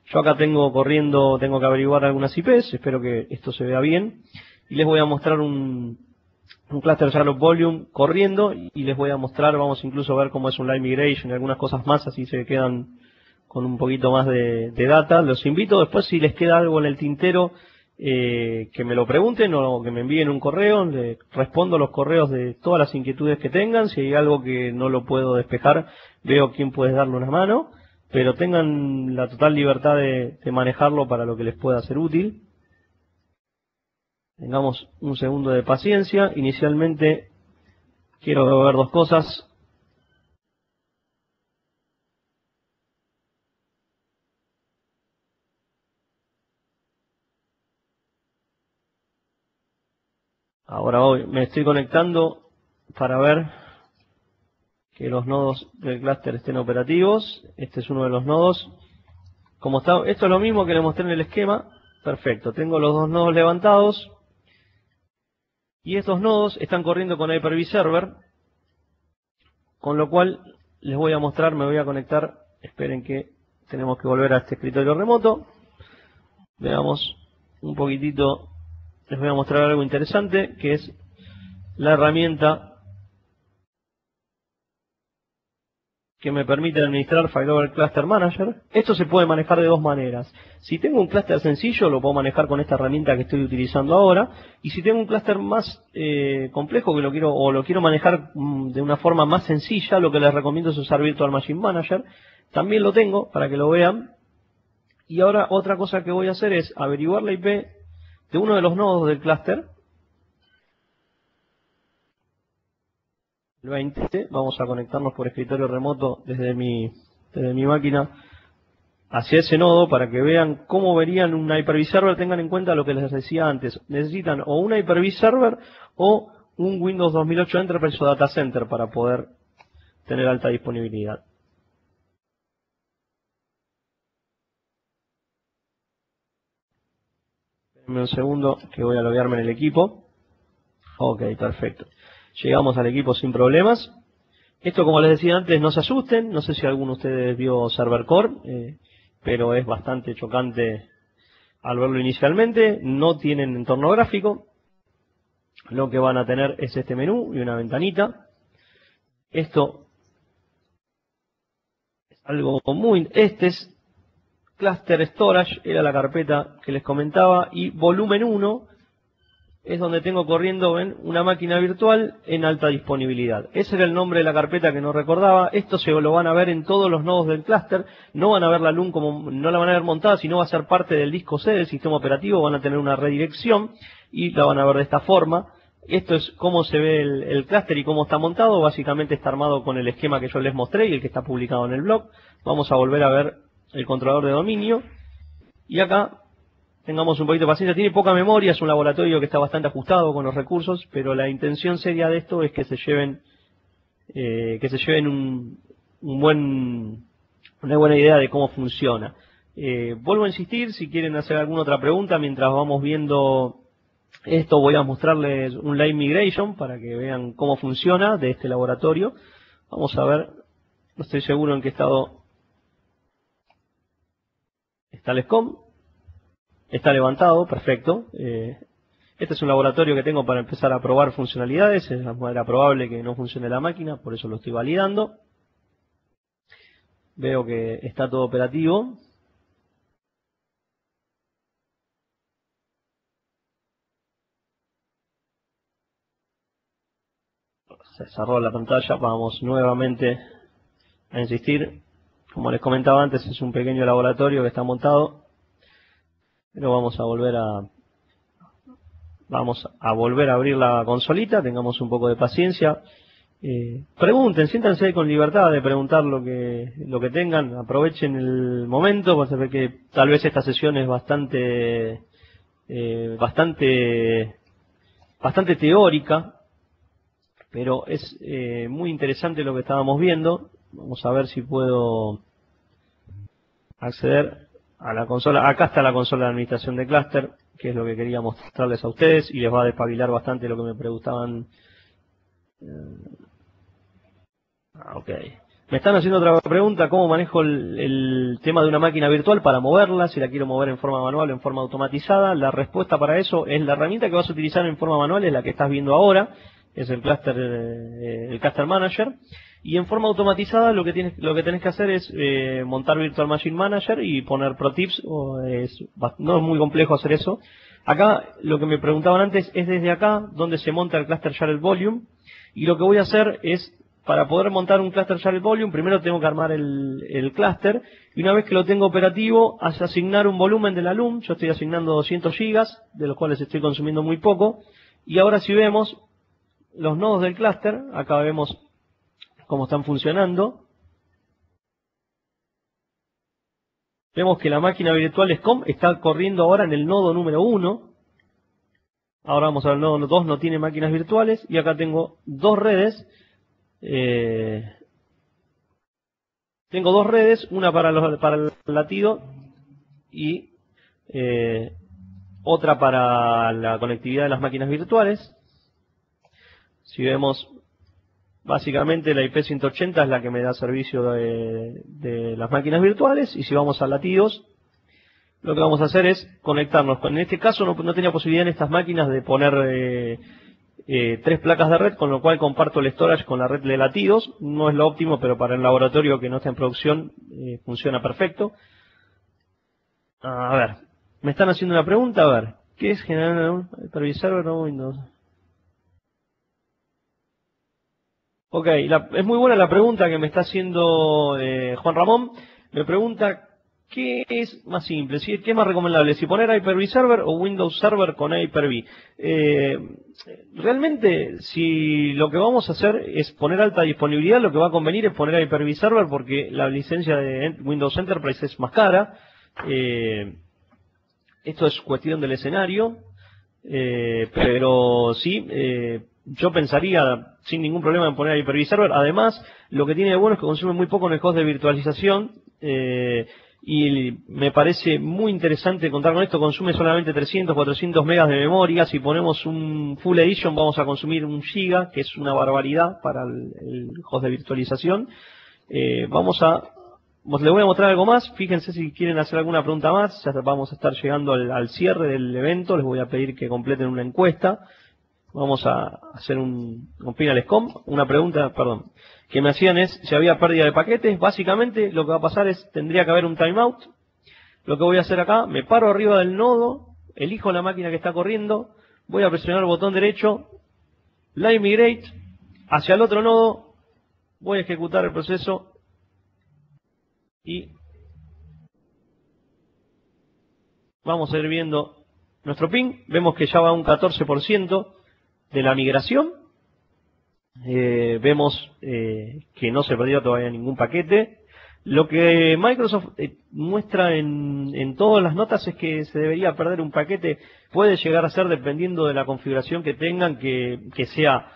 Yo acá tengo que averiguar algunas IPs, espero que esto se vea bien. Y les voy a mostrar un Cluster Shared Volume corriendo, y les voy a mostrar, vamos incluso a ver cómo es un Live Migration y algunas cosas más, así se quedan con un poquito más de data. Los invito después, si les queda algo en el tintero, que me lo pregunten o que me envíen un correo. Les respondo los correos de todas las inquietudes que tengan. Si hay algo que no lo puedo despejar, veo quién puede darle una mano, pero tengan la total libertad de manejarlo para lo que les pueda ser útil. Tengamos un segundo de paciencia. Inicialmente quiero ver dos cosas. Ahora me estoy conectando para ver que los nodos del clúster estén operativos. Este es uno de los nodos. Como está, esto es lo mismo que le mostré en el esquema. Perfecto, tengo los dos nodos levantados. Y estos nodos están corriendo con Hyper-V Server. Con lo cual les voy a mostrar, me voy a conectar. Esperen que tenemos que volver a este escritorio remoto. Veamos un poquitito. Les voy a mostrar algo interesante, que es la herramienta que me permite administrar Failover Cluster Manager. Esto se puede manejar de dos maneras. Si tengo un clúster sencillo, lo puedo manejar con esta herramienta que estoy utilizando ahora. Y si tengo un clúster más complejo, que lo quiero manejar de una forma más sencilla, lo que les recomiendo es usar Virtual Machine Manager. También lo tengo, para que lo vean. Y ahora otra cosa que voy a hacer es averiguar la IP de uno de los nodos del clúster. El 20, vamos a conectarnos por escritorio remoto desde mi máquina hacia ese nodo para que vean cómo verían un Hyper-V Server. Tengan en cuenta lo que les decía antes. Necesitan o un Hyper-V Server o un Windows 2008 Enterprise o Data Center para poder tener alta disponibilidad. Espérenme un segundo que voy a loguearme en el equipo. Ok, perfecto. Llegamos al equipo sin problemas. Esto, como les decía antes, no se asusten. No sé si alguno de ustedes vio Server Core, pero es bastante chocante al verlo inicialmente. No tienen entorno gráfico. Lo que van a tener es este menú y una ventanita. Esto es algo muy... Este es Cluster Storage, era la carpeta que les comentaba, y volumen 1 es donde tengo corriendo, ven, una máquina virtual en alta disponibilidad. Ese era el nombre de la carpeta que no recordaba. Esto se lo van a ver en todos los nodos del clúster. No van a ver la LUN como, no la van a ver montada, sino va a ser parte del disco C del sistema operativo. Van a tener una redirección y la van a ver de esta forma. Esto es cómo se ve el clúster y cómo está montado. Básicamente está armado con el esquema que yo les mostré y el que está publicado en el blog. Vamos a volver a ver el controlador de dominio. Y acá tengamos un poquito de paciencia. Tiene poca memoria, es un laboratorio que está bastante ajustado con los recursos, pero la intención seria de esto es que se lleven una buena idea de cómo funciona. Vuelvo a insistir, si quieren hacer alguna otra pregunta mientras vamos viendo esto, voy a mostrarles un live migration para que vean cómo funciona de este laboratorio. Vamos a ver, no estoy seguro en qué estado está el SCOM. Está levantado, perfecto. Este es un laboratorio que tengo para empezar a probar funcionalidades. Es la manera probable que no funcione la máquina, por eso lo estoy validando. Veo que está todo operativo. Se cerró la pantalla. Vamos nuevamente a insistir. Como les comentaba antes, es un pequeño laboratorio que está montado. Pero vamos a volver a abrir la consolita. Tengamos un poco de paciencia. Pregunten, siéntanse con libertad de preguntar lo que tengan. Aprovechen el momento, porque se ve que tal vez esta sesión es bastante teórica, pero es muy interesante lo que estábamos viendo. Vamos a ver si puedo acceder a la consola. Acá está la consola de administración de clúster, que es lo que quería mostrarles a ustedes, y les va a despabilar bastante lo que me preguntaban. Ok. Me están haciendo otra pregunta: ¿cómo manejo el tema de una máquina virtual para moverla? Si la quiero mover en forma manual o en forma automatizada. La respuesta para eso es la herramienta que vas a utilizar en forma manual, es la que estás viendo ahora, es el Cluster Manager. Y en forma automatizada lo que tenés que hacer es montar Virtual Machine Manager y poner ProTips. No es muy complejo hacer eso. Acá lo que me preguntaban antes es desde acá donde se monta el Cluster Shared Volume. Y lo que voy a hacer es, para poder montar un Cluster Shared Volume, primero tengo que armar el clúster. Y una vez que lo tengo operativo, asignar un volumen de la LUM. Yo estoy asignando 200 gigas, de los cuales estoy consumiendo muy poco. Y ahora si vemos los nodos del clúster, acá vemos cómo están funcionando. Vemos que la máquina virtual SCOM está corriendo ahora en el nodo número 1. Ahora vamos al nodo 2, no tiene máquinas virtuales. Y acá tengo dos redes. Tengo dos redes, una para el latido y otra para la conectividad de las máquinas virtuales. Si vemos, básicamente la IP 180 es la que me da servicio de las máquinas virtuales. Y si vamos a latidos, lo que vamos a hacer es conectarnos. En este caso no tenía posibilidad en estas máquinas de poner 3 placas de red, con lo cual comparto el storage con la red de latidos. No es lo óptimo, pero para el laboratorio que no está en producción funciona perfecto. A ver, me están haciendo una pregunta. A ver, ¿qué es generar un Hyper-V o Windows? Ok, es muy buena la pregunta que me está haciendo Juan Ramón. Me pregunta, ¿qué es más simple? ¿Qué es más recomendable? ¿Si poner Hyper-V Server o Windows Server con Hyper-V? Realmente, si lo que vamos a hacer es poner alta disponibilidad, lo que va a convenir es poner Hyper-V Server porque la licencia de Windows Enterprise es más cara. Esto es cuestión del escenario, pero sí, yo pensaría sin ningún problema en poner Hyper-V Server. Además, lo que tiene de bueno es que consume muy poco en el host de virtualización. Y me parece muy interesante contar con esto. Consume solamente 300, 400 megas de memoria. Si ponemos un Full Edition vamos a consumir 1 giga, que es una barbaridad para el host de virtualización. Les voy a mostrar algo más. Fíjense si quieren hacer alguna pregunta más. Ya vamos a estar llegando al cierre del evento. Les voy a pedir que completen una encuesta. Vamos a hacer un Pinal SCOM. Una pregunta, perdón, que me hacían es si había pérdida de paquetes. Básicamente lo que va a pasar es, tendría que haber un timeout. Lo que voy a hacer acá, me paro arriba del nodo, elijo la máquina que está corriendo, voy a presionar el botón derecho, Live Migrate, hacia el otro nodo, voy a ejecutar el proceso y vamos a ir viendo nuestro ping. Vemos que ya va un 14% de la migración. Vemos que no se perdió todavía ningún paquete. Lo que Microsoft muestra en todas las notas es que se debería perder un paquete. Puede llegar a ser, dependiendo de la configuración que tengan, que sea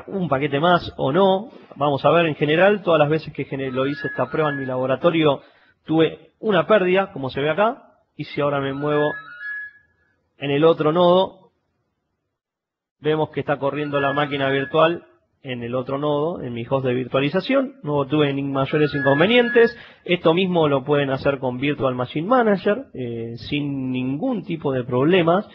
un paquete más o no. Vamos a ver, en general, todas las veces que lo hice esta prueba en mi laboratorio, tuve una pérdida, como se ve acá. Y si ahora me muevo en el otro nodo, vemos que está corriendo la máquina virtual en el otro nodo, en mi host de virtualización. No tuve ni mayores inconvenientes. Esto mismo lo pueden hacer con Virtual Machine Manager, sin ningún tipo de problemas.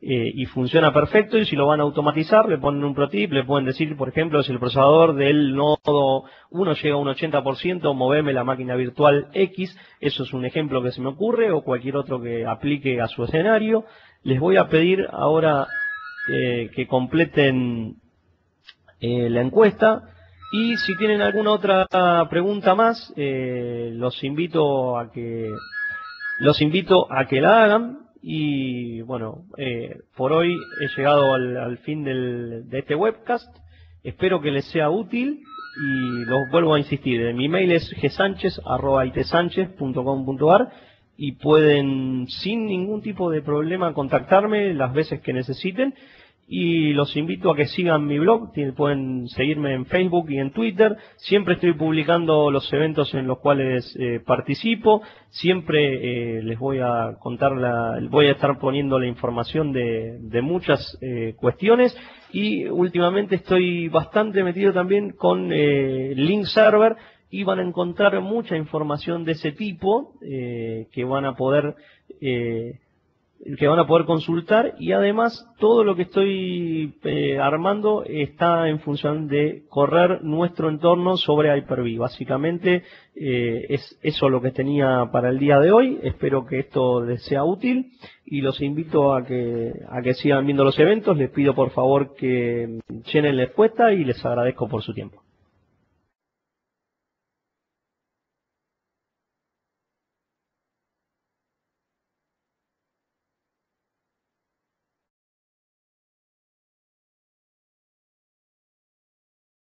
Y funciona perfecto. Y si lo van a automatizar, le ponen un ProTip, le pueden decir, por ejemplo, si el procesador del nodo 1 llega a un 80%, moveme la máquina virtual X. Eso es un ejemplo que se me ocurre, o cualquier otro que aplique a su escenario. Les voy a pedir ahora que completen la encuesta, y si tienen alguna otra pregunta más, los invito a que la hagan. Y bueno, por hoy he llegado al fin de este webcast. Espero que les sea útil y los vuelvo a insistir. Mi mail es gsanchez@itsanchez.com.ar y pueden sin ningún tipo de problema contactarme las veces que necesiten. Y los invito a que sigan mi blog. Pueden seguirme en Facebook y en Twitter. Siempre estoy publicando los eventos en los cuales participo. Siempre les voy a contar voy a estar poniendo la información de muchas cuestiones. Y últimamente estoy bastante metido también con Link Server, y van a encontrar mucha información de ese tipo que van a poder que van a poder consultar, y además todo lo que estoy armando está en función de correr nuestro entorno sobre Hyper-V. Básicamente es eso lo que tenía para el día de hoy. Espero que esto les sea útil y los invito a que sigan viendo los eventos. Les pido por favor que llenen la encuesta y les agradezco por su tiempo.